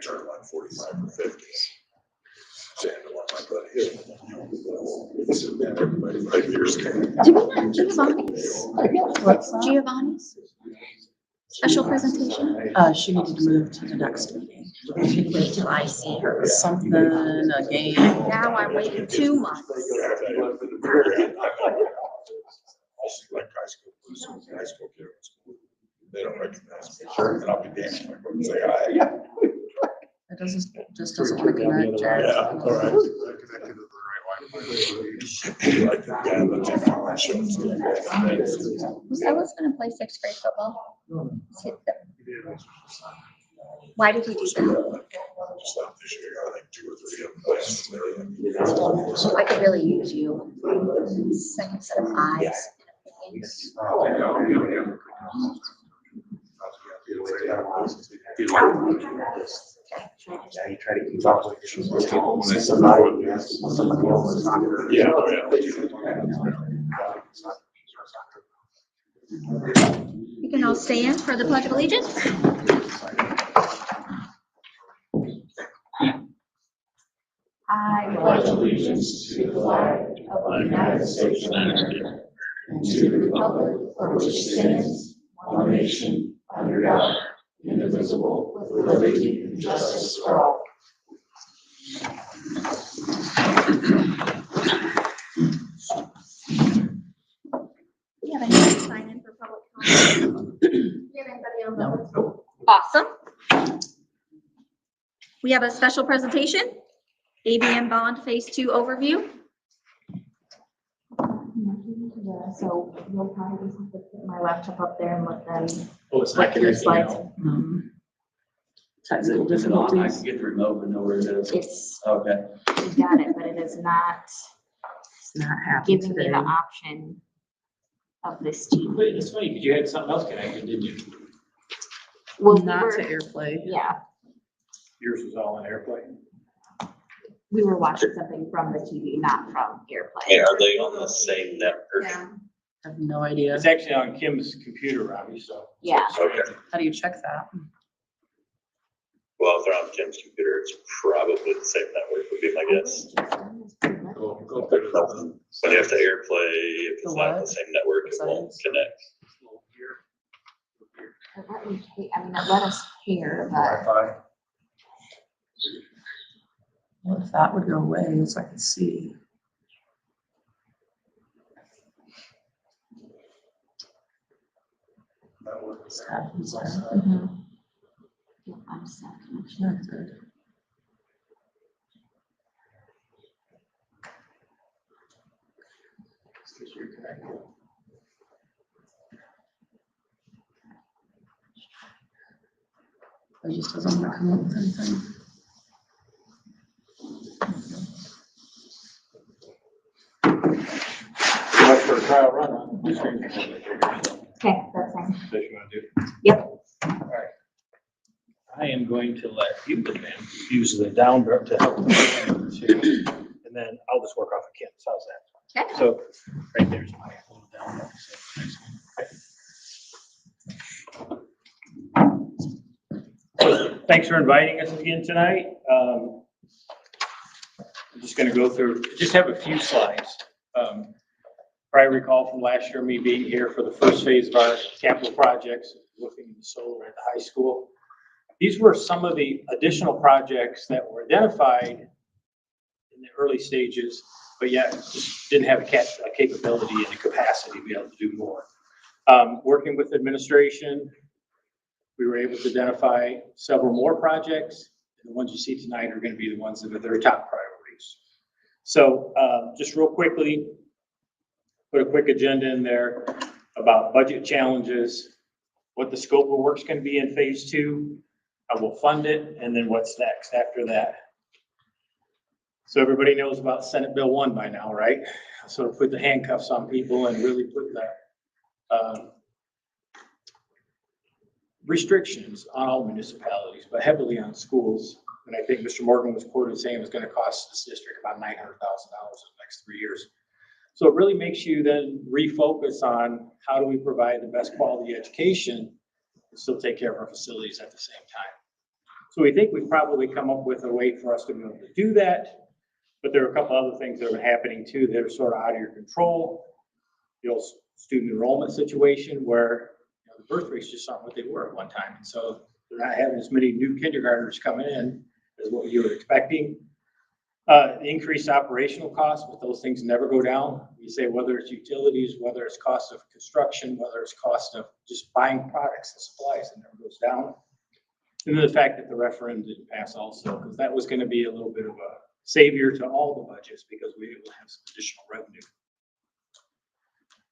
turn like 45 or 50. Saying to one of my buddies, and everybody 5 years ago. Do we not Giovanni's special presentation? She needed to move to the next meeting. Wait till I see her. Something, a game. Now I'm waiting 2 months. Like high school, high school kids, they don't recognize me. And I'll be dancing, like, and say hi. It just doesn't want to connect, Jared. Yeah, all right. Like the guy that's in my show. I was gonna play 6th grade football. Why did he do that? Just like this year, I think 2 or 3 of them. I could really use you. Second set of eyes. Yeah, you try to keep up with Yeah. We can all stand for the Pledge of Allegiance. I pledge allegiance to the flag of the United States of America and to the republic for which it stands, one nation, under God, indivisible, with liberty and justice for all. Do you have anybody sign in for public comment? Do you have anybody on the? Awesome. We have a special presentation, ABM Bond Phase 2 overview. Yeah, so you'll probably just have to put my laptop up there and let them Oh, it's look through the slides. Technical Is it on? I can difficulties. get the remote, but know where it is. It's, Okay. you got it, but it is not It's not happening giving me today. the option of this TV. Wait, it's funny, because you had something else connected, didn't you? Well, we Not to were, AirPlay. yeah, Yours was all in airplane. we were watching something from the TV, not from AirPlay. Hey, are they on the same network? Yeah. I have no idea. It's actually on Kim's computer, Robbie, so. Yeah, Okay, How do you check that? well, if they're on Kim's computer, it's probably the same network would be my guess. Go pick it up. When you have to AirPlay, if it's The not on the what? same network, it won't Settings? connect. it let me pay, I mean, it let us pair, but Wi-Fi. Well, if that would go away, so I could see. Staff and staff yeah, I'm set. connected. It just doesn't want to come up with anything. Much for a trial run, huh? Okay, that's fine. That you wanna do? Yep. All right. I am going to let you, man, use the down to help. And then I'll just work off of Kim's, how's that? Okay. So, right there's my little down. bar, so nice one. Okay. Thanks for inviting us again tonight. I'm just gonna go through, just have a few slides. Probably recall from last year, me being here for the first phase of our capital projects, looking at the solar at the high school. These were some of the additional projects that were identified in the early stages, but yet just didn't have a capability and the capacity to be able to do more. Working with administration, we were able to identify several more projects. And the ones you see tonight are going to be the ones that are their top priorities. So just real quickly, put a quick agenda in there about budget challenges, what the scope of work's going to be in phase 2, how we'll fund it, and then what's next after that. So everybody knows about Senate Bill 1 by now, right? So put the handcuffs on people and really put the restrictions on all municipalities, but heavily on schools. And I think Mr. Morgan was quoted saying it was going to cost this district about $900,000 in the next 3 years. So it really makes you then refocus on how do we provide the best quality education and still take care of our facilities at the same time. So we think we've probably come up with a way for us to be able to do that. But there are a couple other things that are happening too that are sort of out of your control. The old student enrollment situation where the birth rates just aren't what they were at one time. And so they're not having as many new kindergartners coming in as what you were expecting. Increased operational costs, but those things never go down. You say whether it's utilities, whether it's cost of construction, whether it's cost of just buying products and supplies, it never goes down. And then the fact that the referendum didn't pass also, because that was going to be a little bit of a savior to all the budgets because we will have some additional revenue.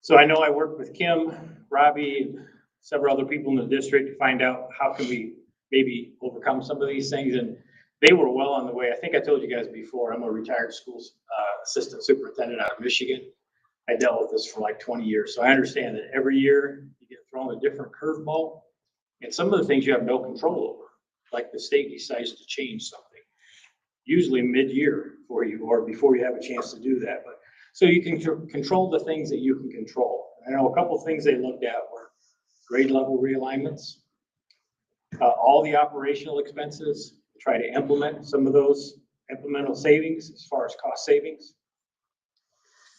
So I know I worked with Kim, Robbie, several other people in the district to find out how can we maybe overcome some of these things. And they were well on the way. I think I told you guys before, I'm a retired schools assistant superintendent out of Michigan. I dealt with this for like 20 years. So I understand that every year you get thrown a different curveball. And some of the things you have no control over, like the state decides to change something, usually mid-year for you or before you have a chance to do that. But so you can control the things that you can control. I know a couple of things they looked at were grade level realignments, all the operational expenses, try to implement some of those implemental savings as far as cost savings.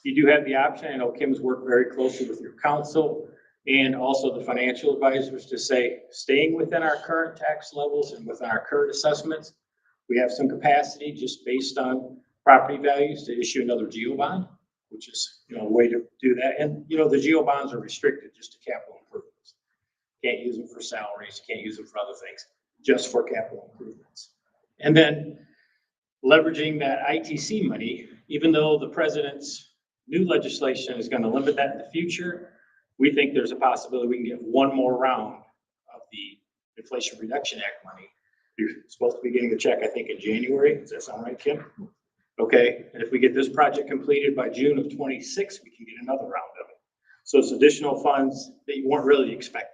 You do have the option, I know Kim's worked very closely with your council and also the financial advisors to say, staying within our current tax levels and within our current assessments, we have some capacity just based on property values to issue another GO bond, which is, a way to do that. And, the GO bonds are restricted just to capital improvements. Can't use them for salaries, can't use them for other things, just for capital improvements. And then leveraging that ITC money, even though the president's new legislation is going to limit that in the future, we think there's a possibility we can get one more round of the Inflation Reduction Act money. You're supposed to be getting the check, I think, in January. Does that sound right, Kim? Okay, and if we get this project completed by June of 26, we can get another round of it. So it's additional funds that you weren't really expecting.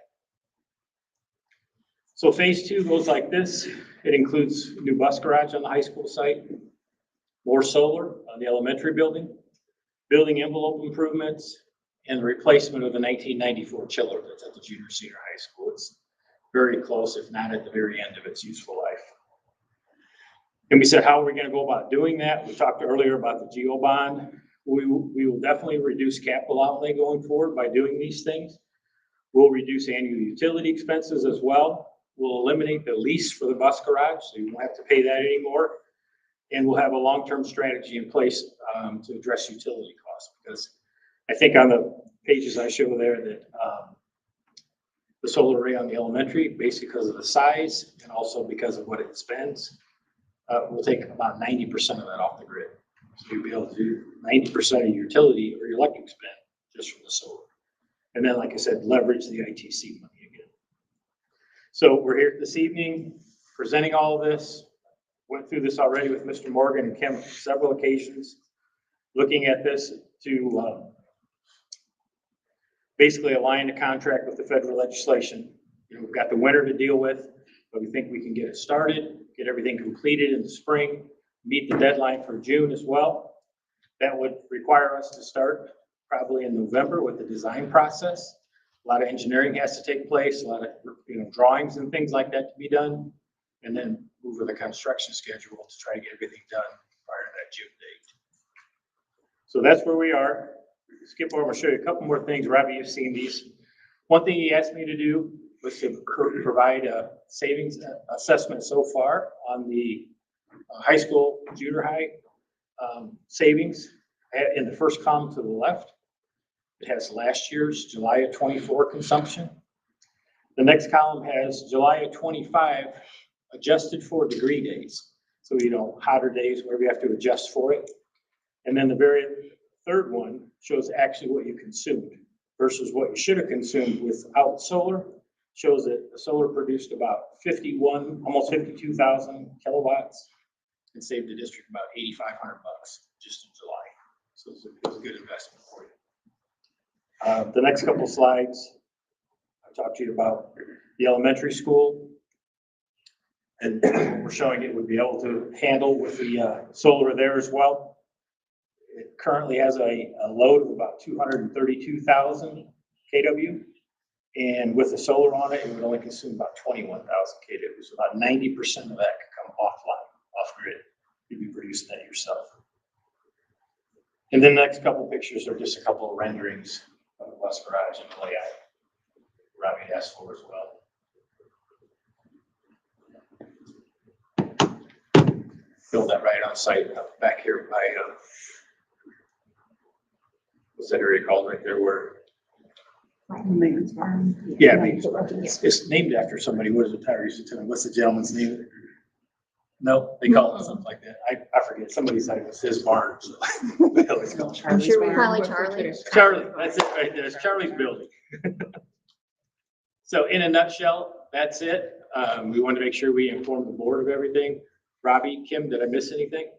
So phase 2 goes like this. It includes new bus garage on the high school site, more solar on the elementary building, building envelope improvements, and the replacement of the 1994 chiller that's at the junior senior high school. It's very close, if not at the very end of its useful life. And we said, how are we going to go about doing that? We talked earlier about the GO bond. We will definitely reduce capital outlay going forward by doing these things. We'll reduce annual utility expenses as well. We'll eliminate the lease for the bus garage, so you won't have to pay that anymore. And we'll have a long-term strategy in place to address utility costs, because I think on the pages I show there that the solar array on the elementary, basically because of the size and also because of what it spends, will take about 90% of that off the grid. So you'll be able to do 90% of your utility or your electric spend just from the solar. And then, like I said, leverage the ITC money again. So we're here this evening presenting all of this. Went through this already with Mr. Morgan and Kim on several occasions, looking at this to basically align the contract with the federal legislation. We've got the winter to deal with, but we think we can get it started, get everything completed in the spring, meet the deadline for June as well. That would require us to start probably in November with the design process. A lot of engineering has to take place, a lot of drawings and things like that to be done, and then move with the construction schedule to try to get everything done prior to that June date. So that's where we are. Skip over, I'll show you a couple more things. Robbie, you've seen these. One thing he asked me to do was to provide a savings assessment so far on the high school, junior high savings. In the first column to the left, it has last year's July of 24 consumption. The next column has July of 25 adjusted for degree days. So, hotter days where we have to adjust for it. And then the very third one shows actually what you consumed versus what you should have consumed without solar. Shows that the solar produced about almost 52,000 kilowatts and saved the district about $8,500 just in July. So it's a good investment for you. The next couple slides, I talked to you about the elementary school. And we're showing it would be able to handle with the solar there as well. It currently has a load of about 232,000 kW. And with the solar on it, it would only consume about 21,000 kW. So about 90% of that could come offline, off grid. You'd be producing that yourself. And then the next couple pictures are just a couple of renderings of the bus garage and the layout. Robbie asked for as well. Build that right on site up back here by, what's that area called right there where? Maintenance barn. Yeah, it's named after somebody. What is it? Tyler used to tell me. What's the gentleman's name? No, they call it something like that. I forget. Somebody said it was his barn. So. I'm sure we probably Charlie. Charlie, that's it right there. It's Charlie's building. So in a nutshell, that's it. We wanted to make sure we informed the board of everything. Robbie, Kim, did I miss anything?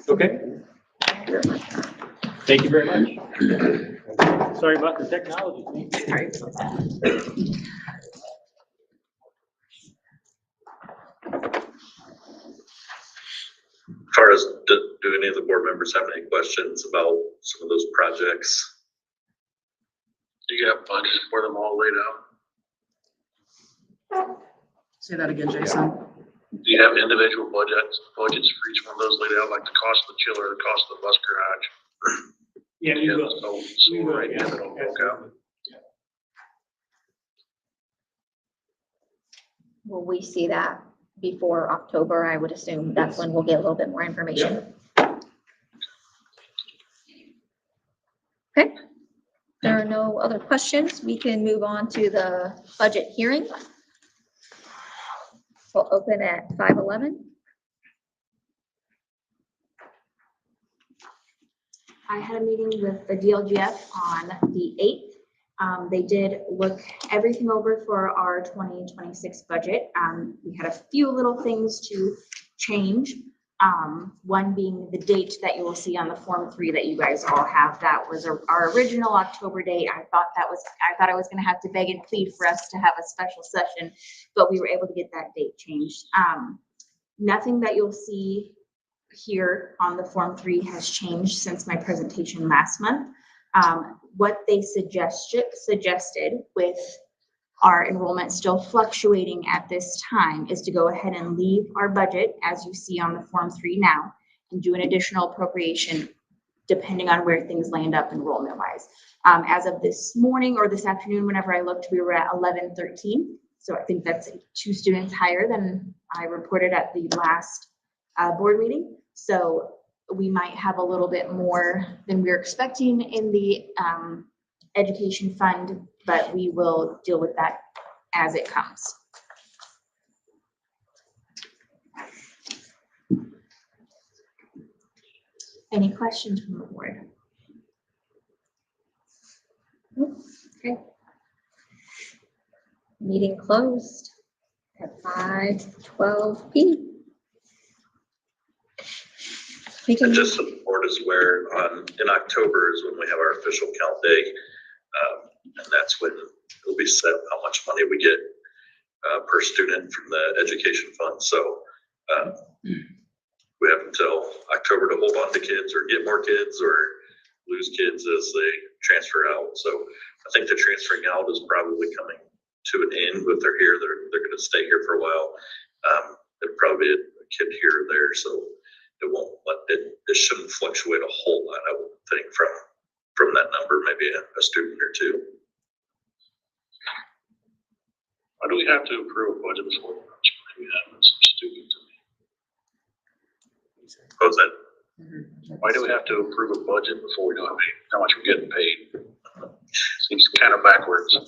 Okay. Thank you very much. Sorry about the technology. As far as, do any of the board members have any questions about some of those projects? Do you have budget for them all laid out? Say that again, Jason. Do you have individual budgets for each one of those laid out, like the cost of the chiller, the cost of the bus garage? Yeah, we will. So right now, it'll work out. Will we see that before October? I would assume that's when we'll get a little bit more information. Okay. There are no other questions. We can move on to the budget hearing. We'll open at 5:11. I had a meeting with the DLGF on the 8th. They did look everything over for our 2026 budget. We had a few little things to change. One being the date that you will see on the Form 3 that you guys all have. That was our original October date. I thought I was gonna have to beg and plead for us to have a special session, but we were able to get that date changed. Nothing that you'll see here on the Form 3 has changed since my presentation last month. What they suggested with our enrollment still fluctuating at this time is to go ahead and leave our budget as you see on the Form 3 now and do an additional appropriation depending on where things land up enrollment wise. As of this morning or this afternoon, whenever I looked, we were at 1113. So I think that's 2 students higher than I reported at the last board meeting. So we might have a little bit more than we're expecting in the education fund, but we will deal with that as it comes. Any questions from the board? Okay. Meeting closed at 5:12 p.m. And just so the board is aware, in October is when we have our official count day. And that's when it'll be set how much money we get per student from the education fund. So we have until October to hold on to kids or get more kids or lose kids as they transfer out. So I think the transferring out is probably coming to an end. If they're here, they're going to stay here for a while. There'll probably be a kid here or there, so it won't it shouldn't fluctuate a whole lot, I would think, from that number, maybe a student or two. Why do we have to approve a budget before we have some students? What's that? Why do we have to approve a budget before we know how much we're getting paid? Seems kind of backwards. And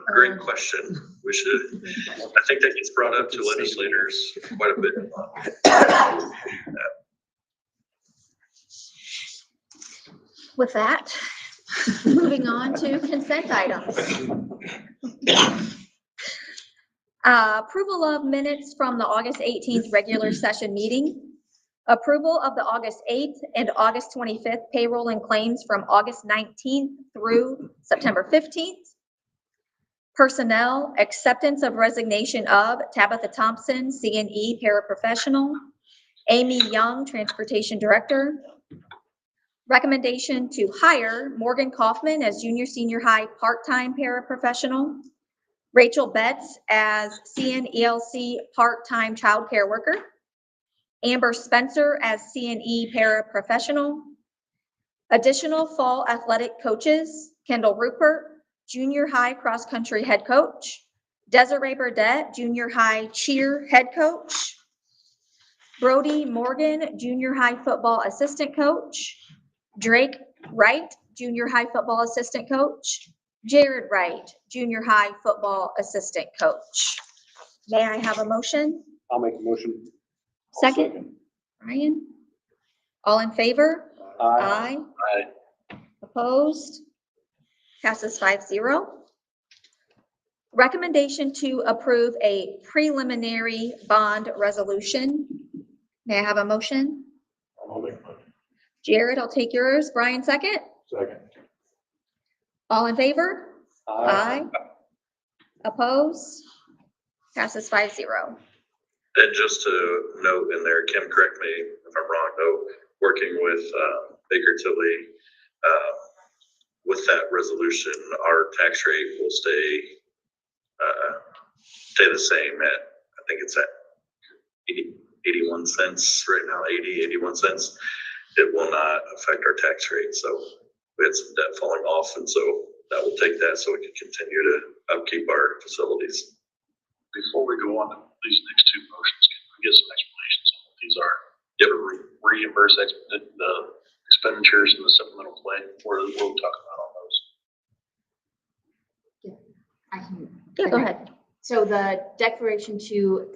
a great question. We should, I think that gets brought up to legislators quite a bit. With that, moving on to consent items. Approval of minutes from the August 18th regular session meeting. Approval of the August 8th and August 25th payroll and claims from August 19th through September 15th. Personnel, acceptance of resignation of Tabitha Thompson, CNE paraprofessional, Amy Young, transportation director, Recommendation to hire Morgan Kaufman as junior senior high part-time paraprofessional, Rachel Betts as CNELC part-time childcare worker, Amber Spencer as CNE paraprofessional, additional fall athletic coaches, Kendall Rupert, junior high cross-country head coach, Desiree Burdette, junior high cheer head coach, Brody Morgan, junior high football assistant coach, Drake Wright, junior high football assistant coach, Jared Wright, junior high football assistant coach. May I have a motion? I'll make a motion. Second, Ryan? All in favor? Aye. Aye. Opposed? Passes 5-0. Recommendation to approve a preliminary bond resolution. May I have a motion? I'll make a motion. Jared, I'll take yours. Brian, second. Second. All in favor? Aye. Opposed? Passes 5-0. And just to note in there, Kim, correct me if I'm wrong, though, working with Baker Tilly, with that resolution, our tax rate will stay the same at, I think it's at 81 cents right now, 81 cents. It will not affect our tax rate. So we had some debt falling off, and so that will take that so we can continue to upkeep our facilities. Before we go on to these next two motions, can we get some explanations on what these are? You ever reimburse the expenditures in the supplemental plan? What are we talking about on those? I can. Yeah, go ahead. So the declaration to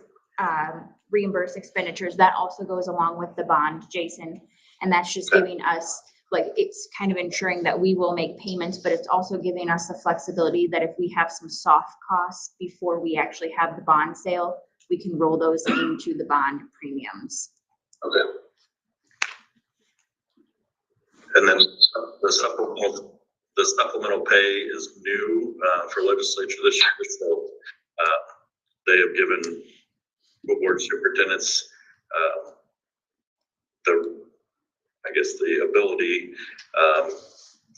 reimburse expenditures, that also goes along with the bond, Jason. And that's just giving us, like, it's kind of ensuring that we will make payments, but it's also giving us the flexibility that if we have some soft costs before we actually have the bond sale, we can roll those into the bond premiums. Okay. And then the supplemental pay is new for legislature this year. So they have given board superintendents the ability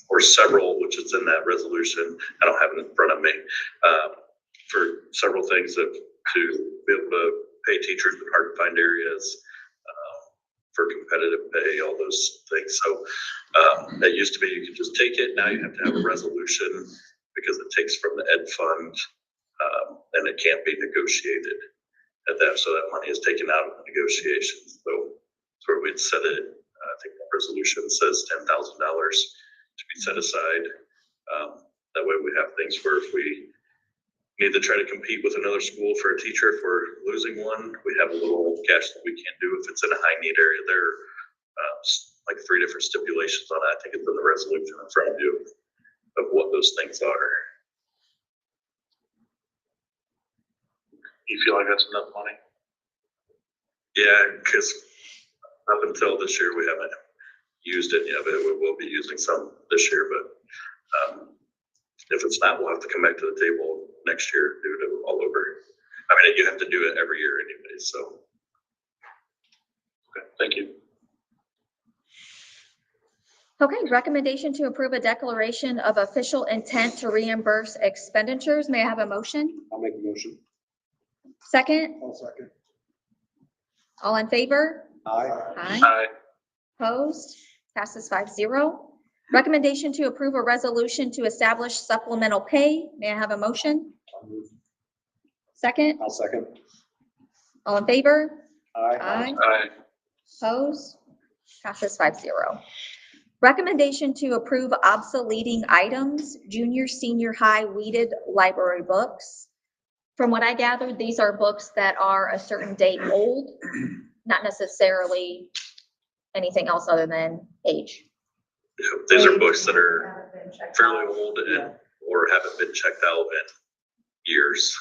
or several, which is in that resolution. I don't have it in front of me, for several things to be able to pay teachers in hard to find areas, for competitive pay, all those things. So that used to be you could just take it. Now you have to have a resolution because it takes from the ed fund, and it can't be negotiated at that. So that money is taken out of the negotiations. So that's where we'd set it. I think the resolution says $10,000 to be set aside. That way we have things where if we need to try to compete with another school for a teacher, if we're losing one, we have a little cash that we can do. If it's in a high need area, there are like 3 different stipulations on that. I think it's in the resolution in front of you of what those things are. You feel like that's enough money? Yeah, because up until this year, we haven't used any of it. We will be using some this year, but if it's not, we'll have to come back to the table next year, do it all over. I mean, you have to do it every year anyway, so. Okay, thank you. Okay, recommendation to approve a declaration of official intent to reimburse expenditures. May I have a motion? I'll make a motion. Second, I'll second. all in favor? Aye. Aye. Aye. Opposed? Passes 5-0. Recommendation to approve a resolution to establish supplemental pay. May I have a motion? I'll move. Second, I'll second. all in favor? Aye. Aye. Aye. Opposed? Passes 5-0. Recommendation to approve obsoleting items, junior, senior high weeded library books. From what I gathered, these are books that are a certain date old, not necessarily anything else other than age. Yeah, these are books that are fairly old and, or haven't been checked out in years.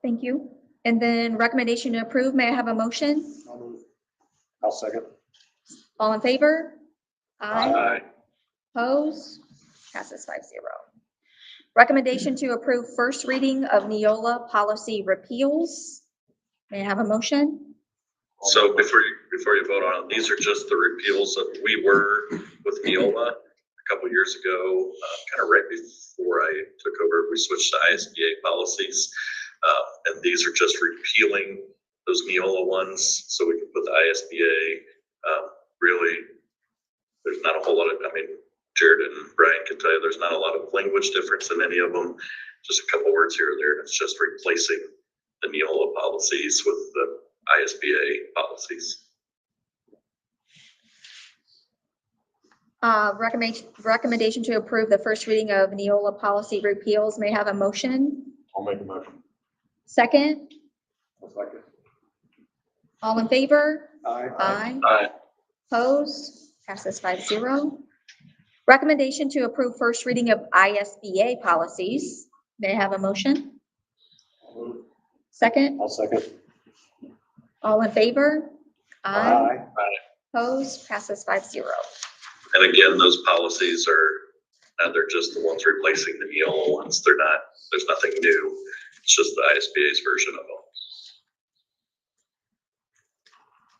Thank you. And then recommendation to approve, may I have a motion? I'll move. I'll second. All in favor? Aye. Opposed? Passes 5-0. Recommendation to approve first reading of Neola policy repeals. May I have a motion? So before you vote on it, these are just the repeals that we were with Neola a couple years ago, kind of right before I took over. We switched to ISBA policies, and these are just repealing those Neola ones, so we can put the ISBA. Really, there's not a whole lot of. I mean, Jared and Brian can tell you, there's not a lot of language difference in any of them. Just a couple words here or there, and it's just replacing the Neola policies with the ISBA policies. Recommendation to approve the first reading of Neola policy repeals. May I have a motion? I'll make a motion. Second, I'll second. all in favor? Aye. Aye. Aye. Opposed? Passes 5-0. Recommendation to approve first reading of ISBA policies. May I have a motion? Second, I'll second. all in favor? Aye. Opposed? Passes 5-0. And again, those policies are, they're just the ones replacing the Neola ones. They're not, there's nothing new. It's just the ISBA's version of them.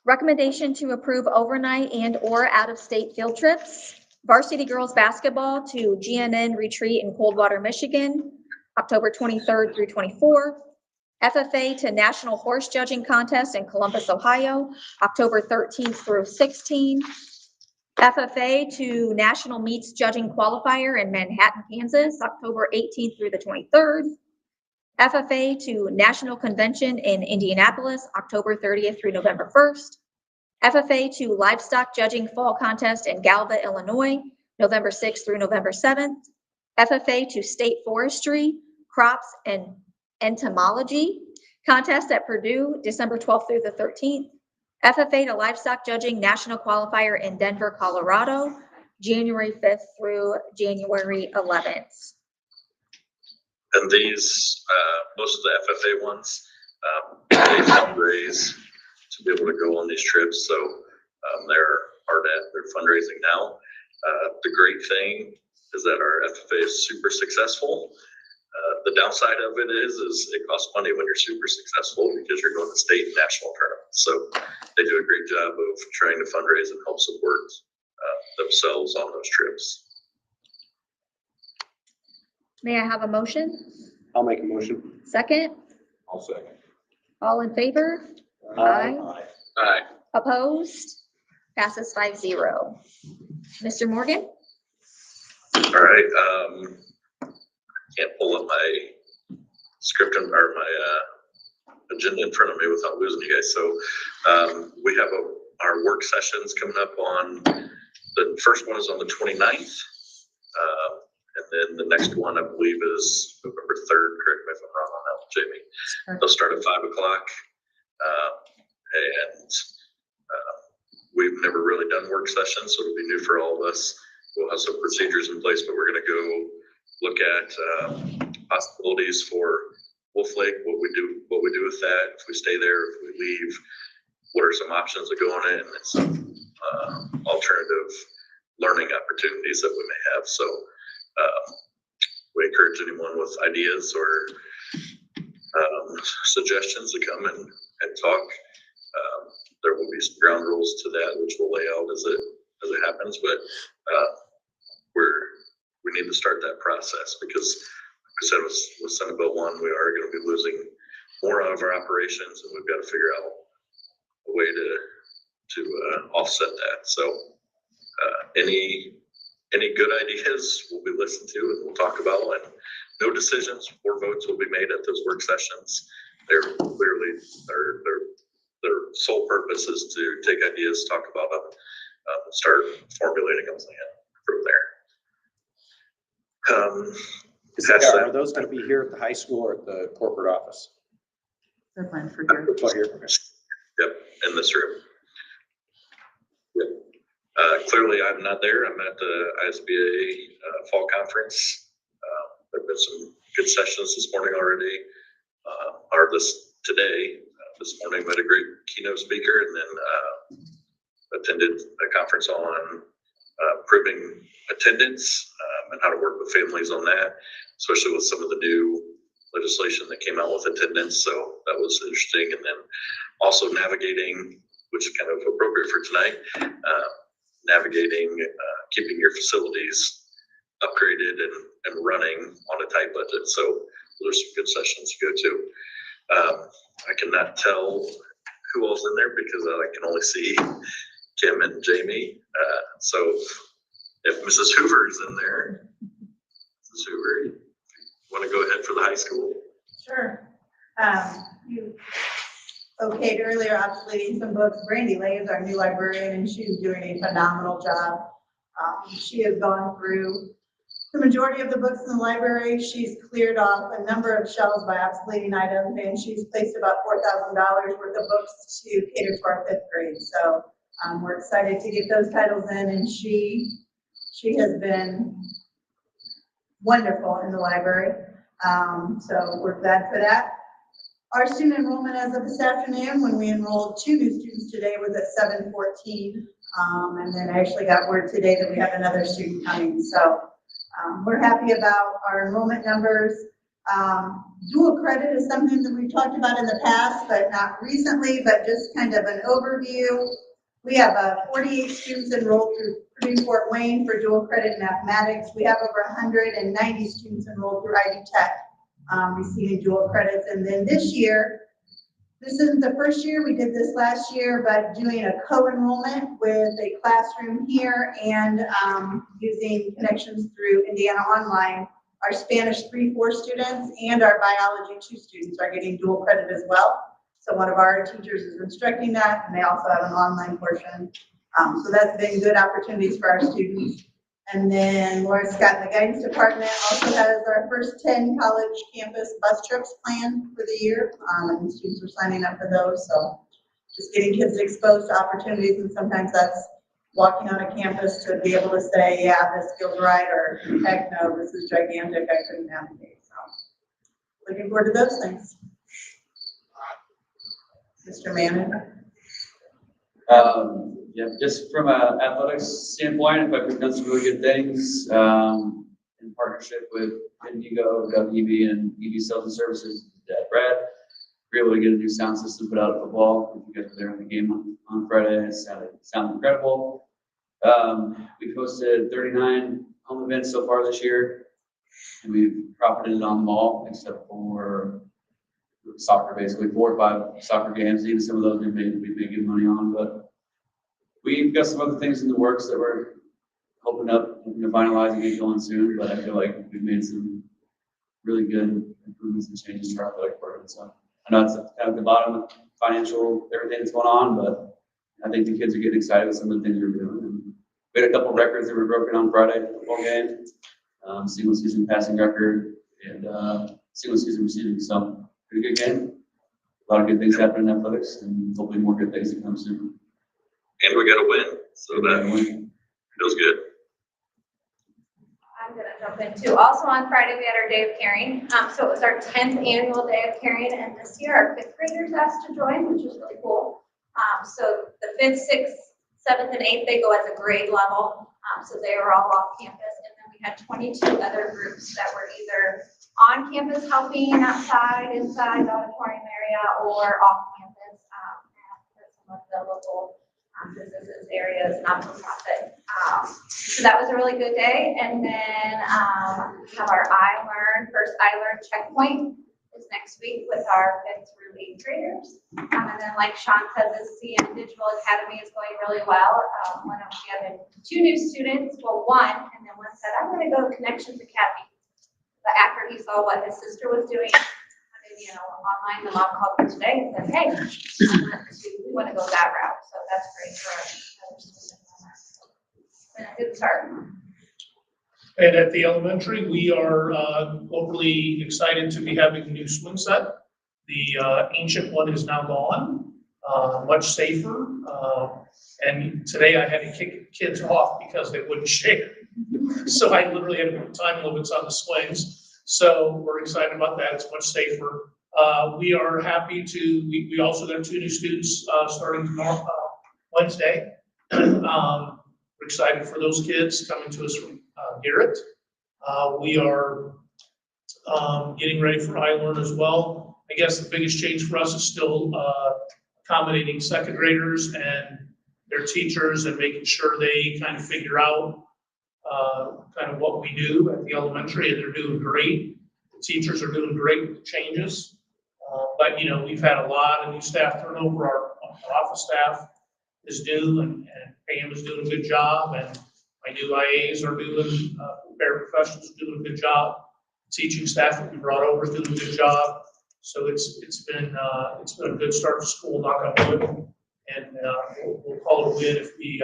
Recommendation to approve overnight and/or out-of-state field trips. Varsity girls basketball to GNN Retreat in Coldwater, Michigan, October 23rd through 24th. FFA to National Horse Judging Contest in Columbus, Ohio, October 13th through 16th. FFA to National Meets Judging Qualifier in Manhattan, Kansas, October 18th through the 23rd. FFA to National Convention in Indianapolis, October 30th through November 1st. FFA to Livestock Judging Fall Contest in Galva, Illinois, November 6th through November 7th. FFA to State Forestry, Crops, and Entomology Contest at Purdue, December 12th through the 13th. FFA to Livestock Judging National Qualifier in Denver, Colorado, January 5th through January 11th. And these, most of the FFA ones, they fundraise to be able to go on these trips. So they're hard at, they're fundraising now. The great thing is that our FFA is super successful. The downside of it is it costs money when you're super successful because you're going to state and national tournaments. So they do a great job of trying to fundraise and help support themselves on those trips. May I have a motion? I'll make a motion. Second, I'll second. all in favor? Aye. Aye. Opposed? Passes 5-0. Mr. Morgan? All right. Can't pull up my script or my agenda in front of me without losing you guys. So we have our work sessions coming up on, the first one is on the 29th. And then the next one, I believe, is November 3rd. Correct me if I'm wrong on that one, Jamie. They'll start at 5 o'clock. And we've never really done work sessions, so it'll be new for all of us. We'll have some procedures in place, but we're going to go look at possibilities for Wolf Lake, what we do with that, if we stay there, if we leave, what are some options that go on it, and then some alternative learning opportunities that we may have. So we encourage anyone with ideas or suggestions to come and talk. There will be some ground rules to that, which we'll lay out as it happens, but we need to start that process because, like I said, with Senate Bill 1, we are going to be losing more out of our operations, and we've got to figure out a way to offset that. So any good ideas will be listened to and we'll talk about, and no decisions or votes will be made at those work sessions. They're clearly, their sole purpose is to take ideas, talk about them, and start formulating a plan from there. Are those going to be here at the high school or at the corporate office? They're planned for here. Oh, here, okay. Yep, in this room. Yep. Clearly, I'm not there. I'm at the ISBA fall conference. There have been some good sessions this morning already, or today. This morning, met a great keynote speaker, and then attended a conference on improving attendance and how to work with families on that, especially with some of the new legislation that came out with attendance. So that was interesting. And then also navigating which is kind of appropriate for tonight. Navigating, keeping your facilities upgraded and running on a tight budget. So there's some good sessions to go to. I cannot tell who else in there because I can only see Kim and Jamie. So if Mrs. Hoover is in there, Mrs. Hoover, you want to go ahead for the high school? Sure. You okayed earlier obsoleting some books. Brandy Lay is our new librarian, and she's doing a phenomenal job. She has gone through the majority of the books in the library. She's cleared off a number of shelves by obsoleting items, and she's placed about $4,000 worth of books to cater to our 5th grade. So we're excited to get those titles in, and she has been wonderful in the library. So we're glad for that. Our student enrollment as of this afternoon, when we enrolled 2 new students today, was at 714. And then I actually got word today that we have another student coming. So we're happy about our enrollment numbers. Dual credit is something that we've talked about in the past, but not recently, but just kind of an overview. We have 48 students enrolled through Purdue Fort Wayne for dual credit mathematics. We have over 190 students enrolled through Ivy Tech receiving dual credits. And then this year, this isn't the first year, we did this last year, but doing a co-enrollment with a classroom here and using connections through Indiana Online. Our Spanish 3-4 students and our Biology 2 students are getting dual credit as well. So one of our teachers is instructing that, and they also have an online portion. So that's been good opportunities for our students. And then Laura Scott in the guidance department also has our first 10 college campus bus trips planned for the year. And students are signing up for those. So just getting kids exposed to opportunities, and sometimes that's walking on a campus to be able to say, yeah, this feels right, or heck no, this is gigantic, I couldn't navigate. So looking forward to those things. Mr. Manning. Yeah, just from an athletics standpoint, we've done some really good things in partnership with Indigo, WEB, and EV Sales and Services. Dad, Brad, we were able to get a new sound system put out at football. You guys were there in the game on Friday. It sounded incredible. We've hosted 39 home events so far this year, and we've profited on them all except for soccer, basically 4 or 5 soccer games. Even some of those we made good money on, but we've got some other things in the works that we're hoping to finalize and get going soon. But I feel like we've made some really good improvements and changes to our athletic program. So I know it's kind of the bottom of financial everything that's going on, but I think the kids are getting excited with some of the things we're doing. And we had a couple records that were broken on Friday at the football game. Single season passing record and single season receiving. So pretty good game. A lot of good things happening in athletics, and hopefully more good things to come soon. And we got a win, so that feels good. I'm gonna jump in too. Also on Friday, we had our day of caring. So it was our 10th annual day of caring, and this year our 5th graders asked to join, which is really cool. So the 5th, 6th, 7th, and 8th, they go as a grade level. So they were all off campus, and then we had 22 other groups that were either on campus helping outside, inside the auditorium area, or off campus at some of the local businesses, areas, not-for-profit. So that was a really good day. And then we have our first iLearn checkpoint is next week with our 5th through 8th graders. And then like Sean said, the CM Digital Academy is going really well. We have 2 new students, well 1, and then 1 said, I'm gonna go to Connections Academy. But after he saw what his sister was doing, online, the mom called me today and said, hey, we want to go that route. So that's great for us. And a good start. And at the elementary, we are overly excited to be having a new swing set. The ancient one is now gone, much safer. And today I had to kick kids off because they wouldn't share. So I literally had to put time limits on the swings. So we're excited about that. It's much safer. We are happy we also got 2 new students starting tomorrow, Wednesday. We're excited for those kids coming to us from Garrett. We are getting ready for iLearn as well. I guess the biggest change for us is still accommodating second graders and their teachers and making sure they kind of figure out kind of what we do at the elementary, and they're doing great. The teachers are doing great with the changes. But, you know, we've had a lot of new staff turnover. Our office staff is new, and Pam is doing a good job, and my new IAs are doing, paraprofessionals are doing a good job. Teaching staff that we brought over is doing a good job. So it's been a good start to school, knock on wood. And we'll call it a win if we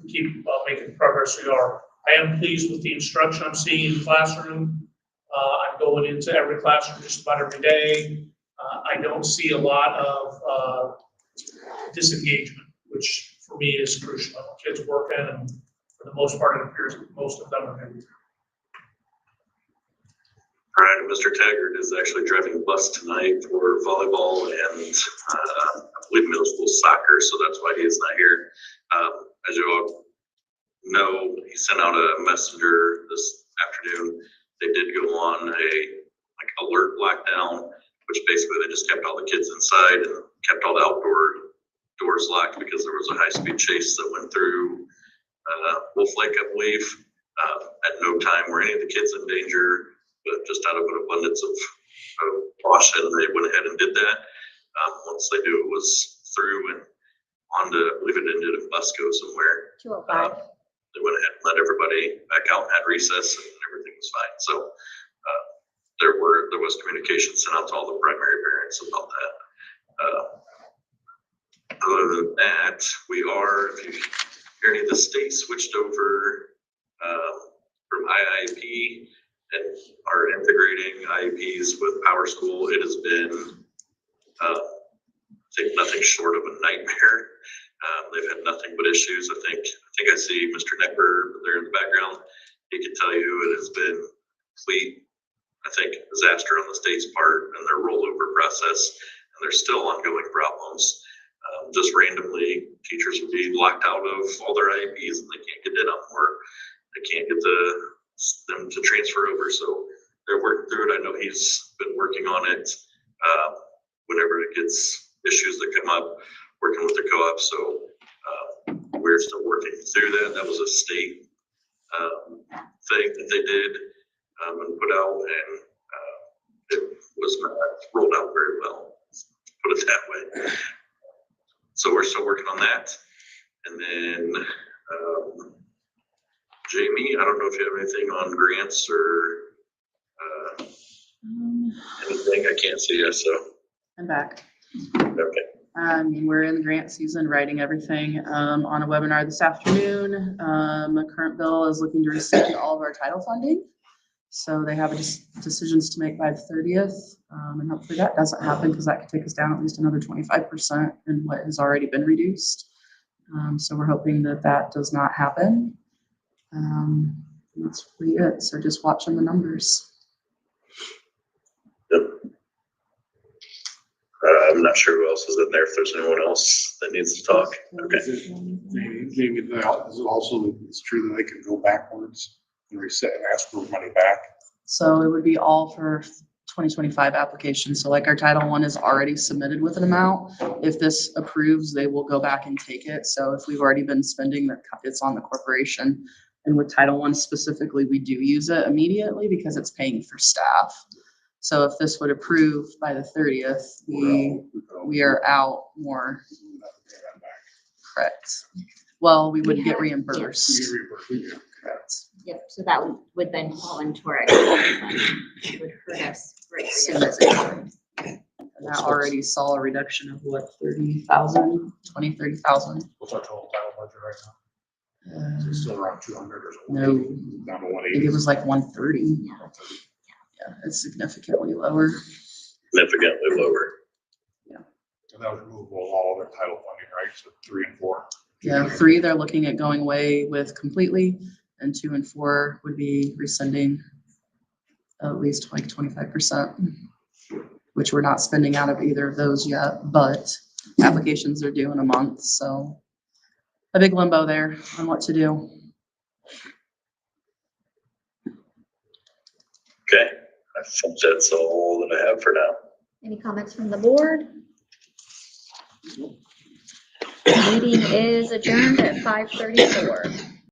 keep making the progress we are. I am pleased with the instruction I'm seeing in the classroom. I'm going into every classroom just about every day. I don't see a lot of disengagement, which for me is crucial. Kids working, and for the most part, it appears that most of them are going to be. All right, Mr. Taggart is actually driving a bus tonight for volleyball and I believe middle school soccer, so that's why he is not here. As you all know, he sent out a messenger this afternoon. They did go on a alert lockdown, which basically they just kept all the kids inside and kept all the outdoor doors locked because there was a high-speed chase that went through Wolf Lake, I believe. At no time were any of the kids in danger, but just out of an abundance of caution, they went ahead and did that. Once they knew it was through and on to, I believe it ended in Busco somewhere. 205. They went ahead and let everybody back out and had recess, and everything was fine. So there was communication sent out to all the primary parents about that. Other than that, we are, if you hear any of the states switched over from IIP and are integrating IEPs with Power School. It has been, I think, nothing short of a nightmare. They've had nothing but issues. I think I see Mr. Nepper there in the background. He can tell you it has been complete, I think, disaster on the state's part and their rollover process, and there's still ongoing problems. Just randomly, teachers will be locked out of all their IEPs and they can't get in on more. They can't get them to transfer over, so they're working through it. I know he's been working on it whenever it gets issues that come up, working with the co-op. So we're still working through that. That was a state thing that they did and put out, and it was not rolled out very well, put it that way. So we're still working on that. And then Jamie, I don't know if you have anything on grants or anything. I can't see you, so. I'm back. Okay. We're in the grant season, writing everything on a webinar this afternoon. The current bill is looking to receive all of our title funding. So they have decisions to make by the 30th. And hopefully that doesn't happen, because that could take us down at least another 25% in what has already been reduced. So we're hoping that that does not happen. That's really it. So just watching the numbers. Yep. I'm not sure who else is in there. If there's anyone else that needs to talk. Okay. Maybe is it also, it's true that they can go backwards and reset and ask for money back? So it would be all for 2025 applications. So like our Title I is already submitted with an amount. If this approves, they will go back and take it. So if we've already been spending, that it's on the corporation. And with Title I specifically, we do use it immediately because it's paying for staff. So if this would approve by the 30th, we are out more. Correct. Well, we would get reimbursed. Correct. Yep, so that would then fall into our education fund. It would hurt us greatly. Soon as it comes. And that already saw a reduction of what, 30,000, 20, 30,000. What's our total title budget right now? Is it still around 200 or something? No, Down to I 180? think it was like 130. Yeah, it's significantly lower. Significantly lower. And that was removable, all other title funding, right? So 3 and 4. Yeah, 3, they're looking at going away with completely, and 2 and 4 would be rescinding at least like 25%, which we're not spending out of either of those yet, but applications are due in a month. So a big limbo there on what to do. Okay. I think that's all that I have for now. Any comments from the board? Meeting is adjourned at 5:34.